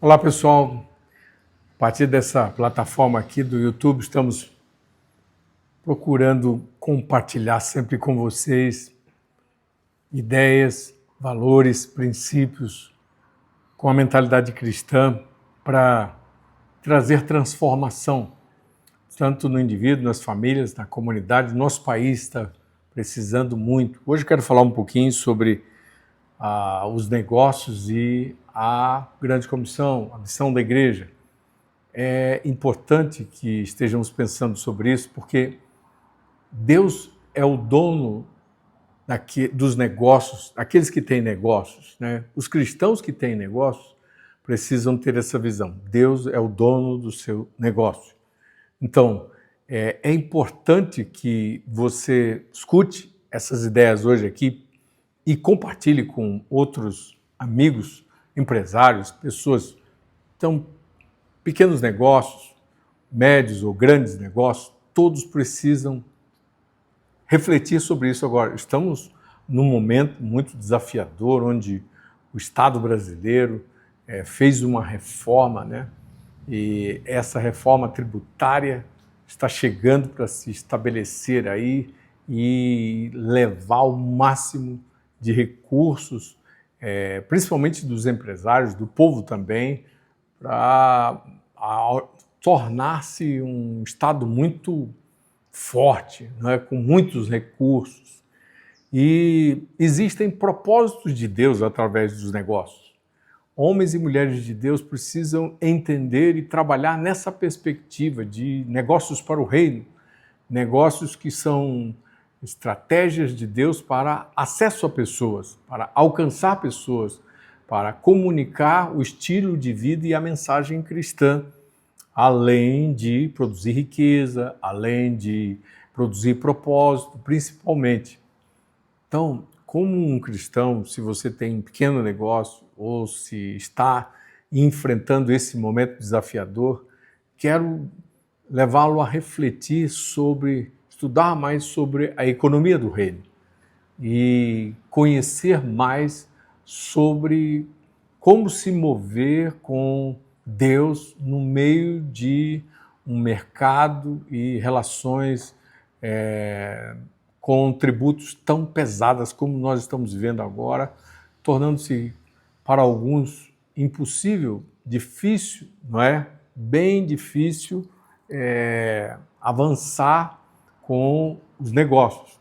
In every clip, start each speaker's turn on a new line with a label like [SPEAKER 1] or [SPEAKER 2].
[SPEAKER 1] Olá pessoal, a partir dessa plataforma aqui do YouTube estamos procurando compartilhar sempre com vocês ideias, valores, princípios com a mentalidade cristã para trazer transformação, tanto no indivíduo, nas famílias, na comunidade. Nosso país está precisando muito. Hoje eu quero falar um pouquinho sobre os negócios e a grande comissão, a missão da igreja. É importante que estejamos pensando sobre isso, porque Deus é o dono dos negócios, aqueles que têm negócios, né? Os cristãos que têm negócios precisam ter essa visão. Deus é o dono do seu negócio. Então, é importante que você escute essas ideias hoje aqui e compartilhe com outros amigos, empresários, pessoas que estão pequenos negócios, médios ou grandes negócios, todos precisam refletir sobre isso agora. Estamos num momento muito desafiador, onde o Estado brasileiro fez uma reforma, né? E essa reforma tributária está chegando para se estabelecer aí e levar o máximo de recursos, principalmente dos empresários, do povo também, para tornar-se um Estado muito forte, né, com muitos recursos. E existem propósitos de Deus através dos negócios. Homens e mulheres de Deus precisam entender e trabalhar nessa perspectiva de negócios para o reino, negócios que são estratégias de Deus para acesso a pessoas, para alcançar pessoas, para comunicar o estilo de vida e a mensagem cristã, além de produzir riqueza, além de produzir propósito, principalmente. Então, como um cristão, se você tem um pequeno negócio ou se está enfrentando esse momento desafiador, quero levá-lo a refletir sobre, estudar mais sobre a economia do reino e conhecer mais sobre como se mover com Deus no meio de um mercado e relações com tributos tão pesadas como nós estamos vivendo agora, tornando-se para alguns impossível, difícil, não é? Bem difícil avançar com os negócios.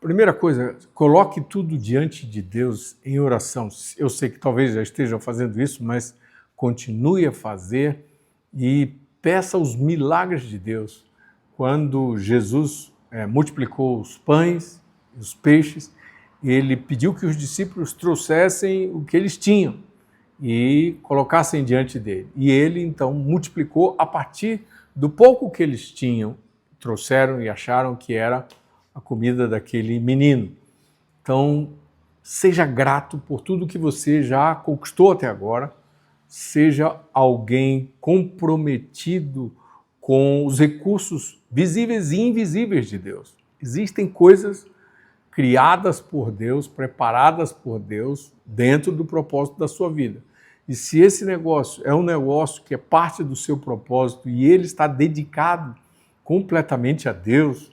[SPEAKER 1] Primeira coisa, coloque tudo diante de Deus em oração. Eu sei que talvez já estejam fazendo isso, mas continue a fazer e peça os milagres de Deus. Quando Jesus multiplicou os pães e os peixes, ele pediu que os discípulos trouxessem o que eles tinham e colocassem diante dele. E ele, então, multiplicou a partir do pouco que eles tinham, trouxeram e acharam que era a comida daquele menino. Então, seja grato por tudo que você já conquistou até agora, seja alguém comprometido com os recursos visíveis e invisíveis de Deus. Existem coisas criadas por Deus, preparadas por Deus, dentro do propósito da sua vida. E se esse negócio é um negócio que é parte do seu propósito e ele está dedicado completamente a Deus,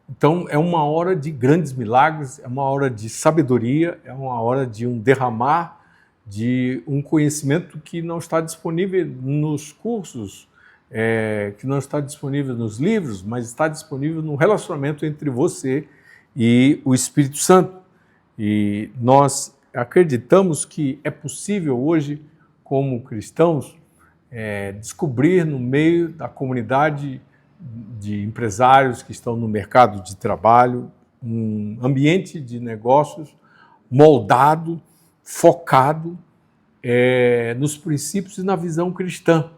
[SPEAKER 1] então é uma hora de grandes milagres, é uma hora de sabedoria, é uma hora de um derramar de um conhecimento que não está disponível nos cursos, que não está disponível nos livros, mas está disponível no relacionamento entre você e o Espírito Santo. E nós acreditamos que é possível hoje, como cristãos, descobrir no meio da comunidade de empresários que estão no mercado de trabalho, um ambiente de negócios moldado, focado nos princípios e na visão cristã,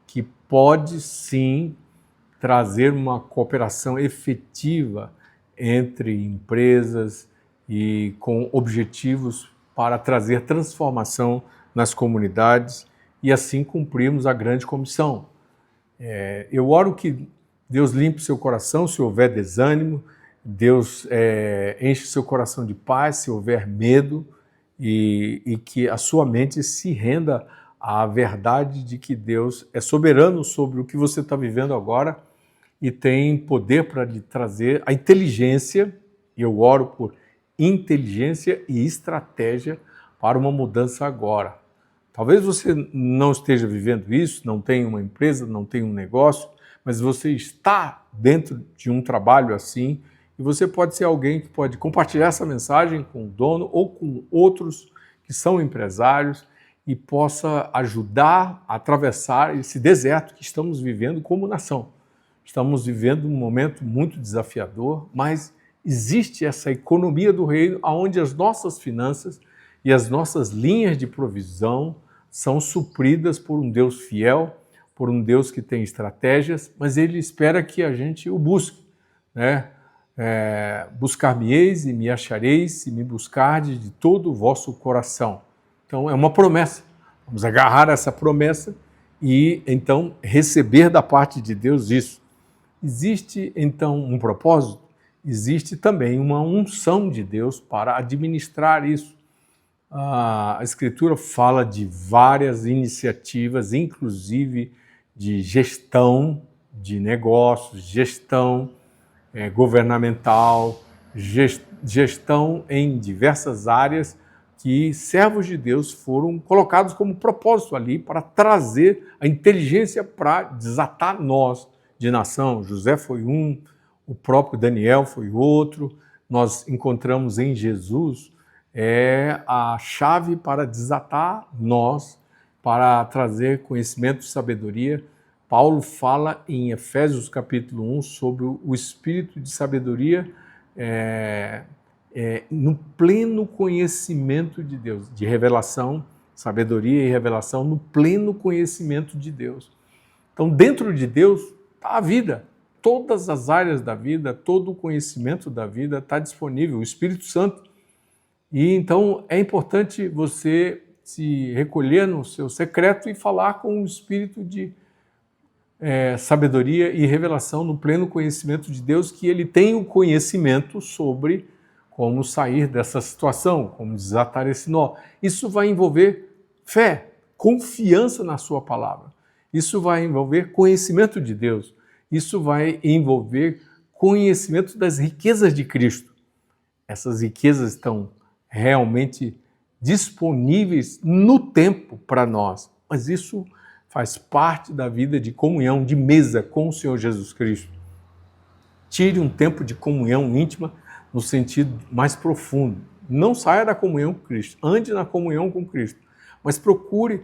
[SPEAKER 1] que pode sim trazer uma cooperação efetiva entre empresas e com objetivos para trazer transformação nas comunidades e assim cumprirmos a grande comissão. Eu oro que Deus limpe seu coração se houver desânimo, Deus enche seu coração de paz se houver medo e que a sua mente se renda a verdade de que Deus é soberano sobre o que você está vivendo agora e tem poder para lhe trazer a inteligência, e eu oro por inteligência e estratégia para uma mudança agora. Talvez você não esteja vivendo isso, não tenha uma empresa, não tenha um negócio, mas você está dentro de um trabalho assim e você pode ser alguém que pode compartilhar essa mensagem com o dono ou com outros que são empresários e possa ajudar a atravessar esse deserto que estamos vivendo como nação. Estamos vivendo um momento muito desafiador, mas existe essa economia do reino onde as nossas finanças e as nossas linhas de provisão são supridas por um Deus fiel, por um Deus que tem estratégias, mas Ele espera que a gente o busque, né? Buscar-me-eis e me achareis se me buscardes de todo o vosso coração. Então é uma promessa, vamos agarrar essa promessa e então receber da parte de Deus isso. Existe então um propósito, existe também uma unção de Deus para administrar isso. A Escritura fala de várias iniciativas, inclusive de gestão de negócios, gestão governamental, gestão em diversas áreas que servos de Deus foram colocados como propósito ali para trazer a inteligência para desatar nós de nação. José foi um, o próprio Daniel foi outro. Nós encontramos em Jesus a chave para desatar nós, para trazer conhecimento e sabedoria. Paulo fala em Efésios capítulo 1 sobre o espírito de sabedoria no pleno conhecimento de Deus, de revelação, sabedoria e revelação no pleno conhecimento de Deus. Então, dentro de Deus está a vida. Todas as áreas da vida, todo o conhecimento da vida está disponível, o Espírito Santo. E então é importante você se recolher no seu secreto e falar com o Espírito de sabedoria e revelação no pleno conhecimento de Deus, que Ele tem o conhecimento sobre como sair dessa situação, como desatar esse nó. Isso vai envolver fé, confiança na sua palavra. Isso vai envolver conhecimento de Deus. Isso vai envolver conhecimento das riquezas de Cristo. Essas riquezas estão realmente disponíveis no tempo para nós, mas isso faz parte da vida de comunhão, de mesa com o Senhor Jesus Cristo. Tire um tempo de comunhão íntima no sentido mais profundo. Não saia da comunhão com Cristo, ande na comunhão com Cristo, mas procure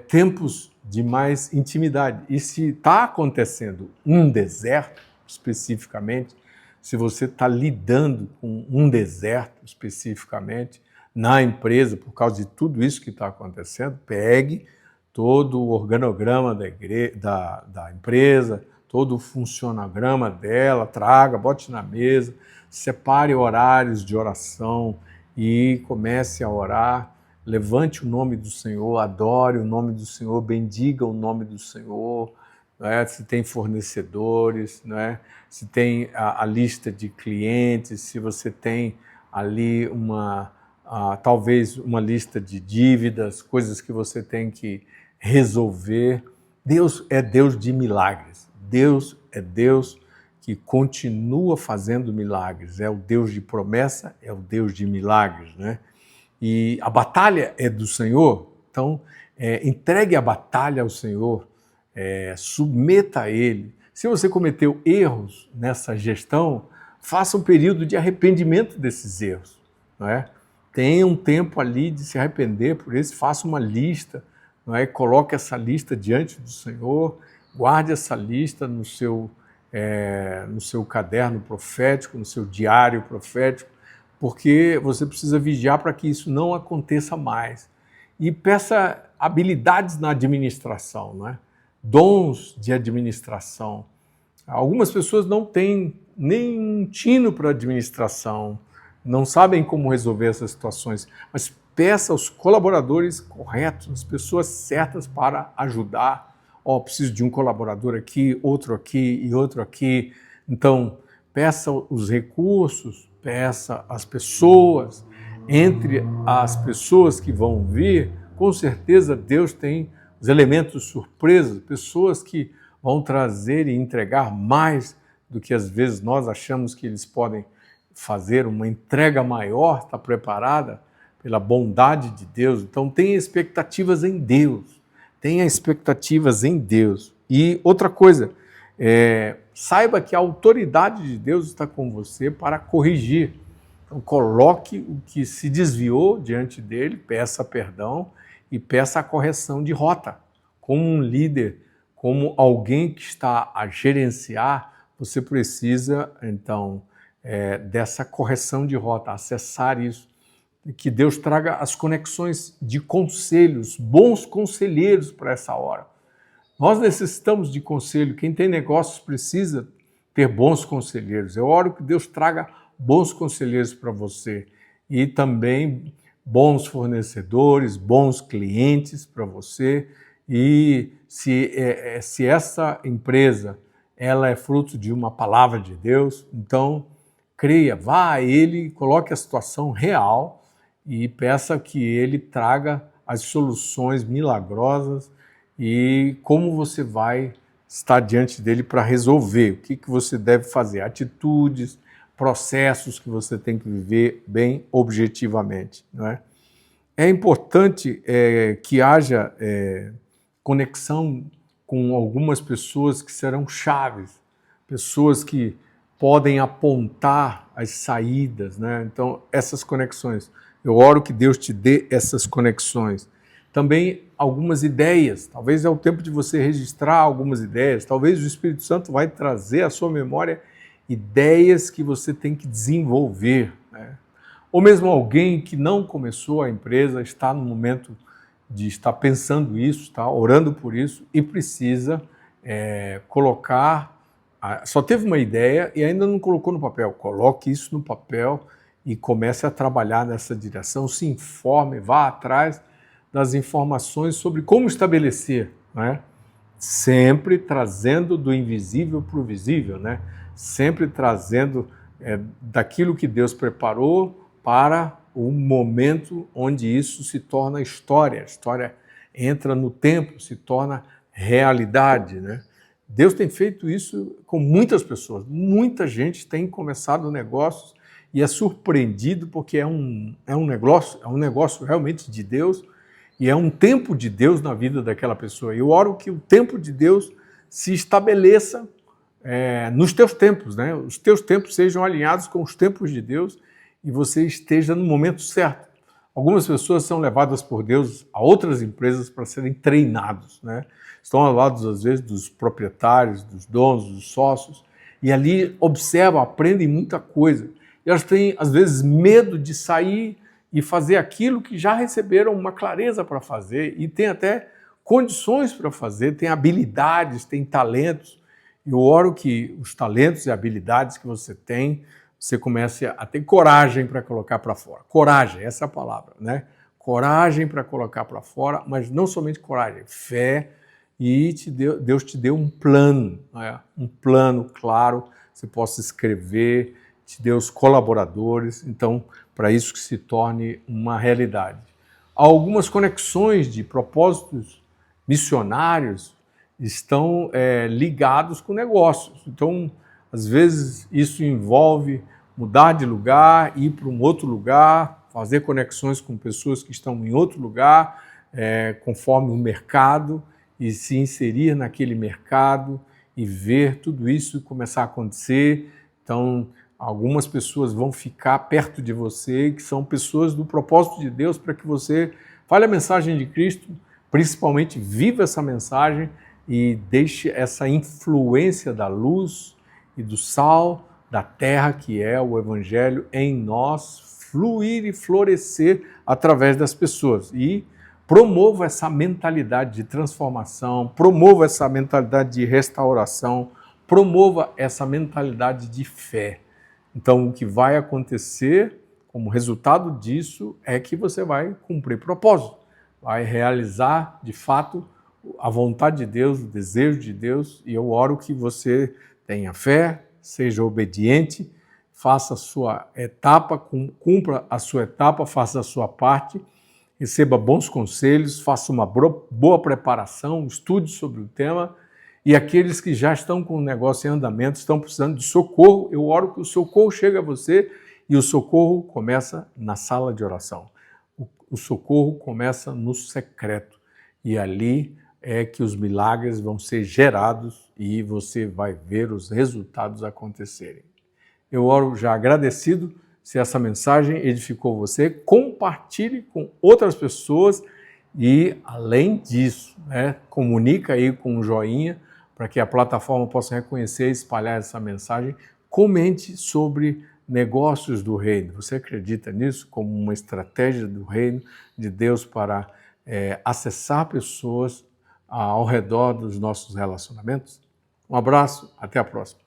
[SPEAKER 1] tempos de mais intimidade. E se está acontecendo um deserto, especificamente, se você está lidando com um deserto especificamente na empresa, por causa de tudo isso que está acontecendo, pegue todo o organograma da empresa, todo o funcionograma dela, traga, bote na mesa, separe horários de oração e comece a orar. Levante o nome do Senhor, adore o nome do Senhor, bendiga o nome do Senhor, se tem fornecedores, se tem a lista de clientes, se você tem ali talvez uma lista de dívidas, coisas que você tem que resolver. Deus é Deus de milagres, Deus é Deus que continua fazendo milagres, é o Deus de promessa, é o Deus de milagres, E a batalha é do Senhor, então entregue a batalha ao Senhor, submeta a Ele. Se você cometeu erros nessa gestão, faça um período de arrependimento desses erros, Tenha um tempo ali de se arrepender por isso, faça uma lista, coloque essa lista diante do Senhor, guarde essa lista no seu caderno profético, no seu diário profético, porque você precisa vigiar para que isso não aconteça mais. E peça habilidades na administração, dons de administração. Algumas pessoas não têm nem um tino para administração, não sabem como resolver essas situações, mas peça aos colaboradores corretos, as pessoas certas para ajudar. Preciso de um colaborador aqui, outro aqui e outro aqui. Então, peça os recursos, peça as pessoas. Entre as pessoas que vão vir, com certeza Deus tem os elementos surpresa, pessoas que vão trazer e entregar mais do que às vezes nós achamos que eles podem fazer, uma entrega maior, está preparada pela bondade de Deus. Então tenha expectativas em Deus, tenha expectativas em Deus. E outra coisa, saiba que a autoridade de Deus está com você para corrigir. Então coloque o que se desviou diante dele, peça perdão e peça a correção de rota. Como um líder, como alguém que está a gerenciar, você precisa, então, dessa correção de rota, acessar isso. Que Deus traga as conexões de conselhos, bons conselheiros para essa hora. Nós necessitamos de conselho. Quem tem negócios precisa ter bons conselheiros. Eu oro que Deus traga bons conselheiros para você e também bons fornecedores, bons clientes para você. E se essa empresa ela é fruto de uma palavra de Deus, então creia, vá a Ele, coloque a situação real e peça que Ele traga as soluções milagrosas e como você vai estar diante dele para resolver, o que você deve fazer, atitudes, processos que você tem que viver bem objetivamente. Não é? É importante que haja conexão com algumas pessoas que serão chaves, pessoas que podem apontar as saídas, né? Então, essas conexões. Eu oro que Deus te dê essas conexões. Também algumas ideias, talvez é o tempo de você registrar algumas ideias, talvez o Espírito Santo vai trazer à sua memória ideias que você tem que desenvolver, né? Ou mesmo alguém que não começou a empresa, está no momento de estar pensando isso, está orando por isso e precisa colocar, só teve uma ideia e ainda não colocou no papel, coloque isso no papel e comece a trabalhar nessa direção, se informe, vá atrás das informações sobre como estabelecer, né? Sempre trazendo do invisível para o visível, né? Sempre trazendo daquilo que Deus preparou para o momento onde isso se torna história. A história entra no tempo, se torna realidade, né? Deus tem feito isso com muitas pessoas. Muita gente tem começado negócios e é surpreendido porque é um negócio realmente de Deus e é um tempo de Deus na vida daquela pessoa. Eu oro que o tempo de Deus se estabeleça nos teus tempos, né? Os teus tempos sejam alinhados com os tempos de Deus e você esteja no momento certo. Algumas pessoas são levadas por Deus a outras empresas para serem treinados, né? Estão ao lado, às vezes, dos proprietários, dos donos, dos sócios, e ali observam, aprendem muita coisa. E elas têm, às vezes, medo de sair e fazer aquilo que já receberam uma clareza para fazer e tem até condições para fazer, tem habilidades, tem talentos. Eu oro que os talentos e habilidades que você tem, você comece a ter coragem para colocar para fora. Coragem, essa é a palavra, né? Coragem para colocar para fora, mas não somente coragem, fé, e Deus te deu um plano, né? Um plano claro, você possa escrever, te deu os colaboradores, então, para isso que se torne uma realidade. Há algumas conexões de propósitos missionários estão ligados com negócios. Então, às vezes, isso envolve mudar de lugar, ir para um outro lugar, fazer conexões com pessoas que estão em outro lugar, conforme o mercado, e se inserir naquele mercado e ver tudo isso começar a acontecer. Então, algumas pessoas vão ficar perto de você, que são pessoas do propósito de Deus para que você fale a mensagem de Cristo, principalmente viva essa mensagem e deixe essa influência da luz e do sal da terra, que é o Evangelho, em nós, fluir e florescer através das pessoas. E promova essa mentalidade de transformação, promova essa mentalidade de restauração, promova essa mentalidade de fé. Então, o que vai acontecer como resultado disso é que você vai cumprir propósito, vai realizar, de fato, a vontade de Deus, o desejo de Deus, e eu oro que você tenha fé, seja obediente, faça a sua etapa, cumpra a sua etapa, faça a sua parte, receba bons conselhos, faça uma boa preparação, estude sobre o tema. E aqueles que já estão com o negócio em andamento, estão precisando de socorro, eu oro que o socorro chegue a você, e o socorro começa na sala de oração. O socorro começa no secreto, e ali é que os milagres vão ser gerados e você vai ver os resultados acontecerem. Eu oro já agradecido. Se essa mensagem edificou você, compartilhe com outras pessoas e, além disso, comunica aí com um joinha para que a plataforma possa reconhecer e espalhar essa mensagem. Comente sobre negócios do reino. Você acredita nisso como uma estratégia do reino de Deus para acessar pessoas ao redor dos nossos relacionamentos? Um abraço, até a próxima.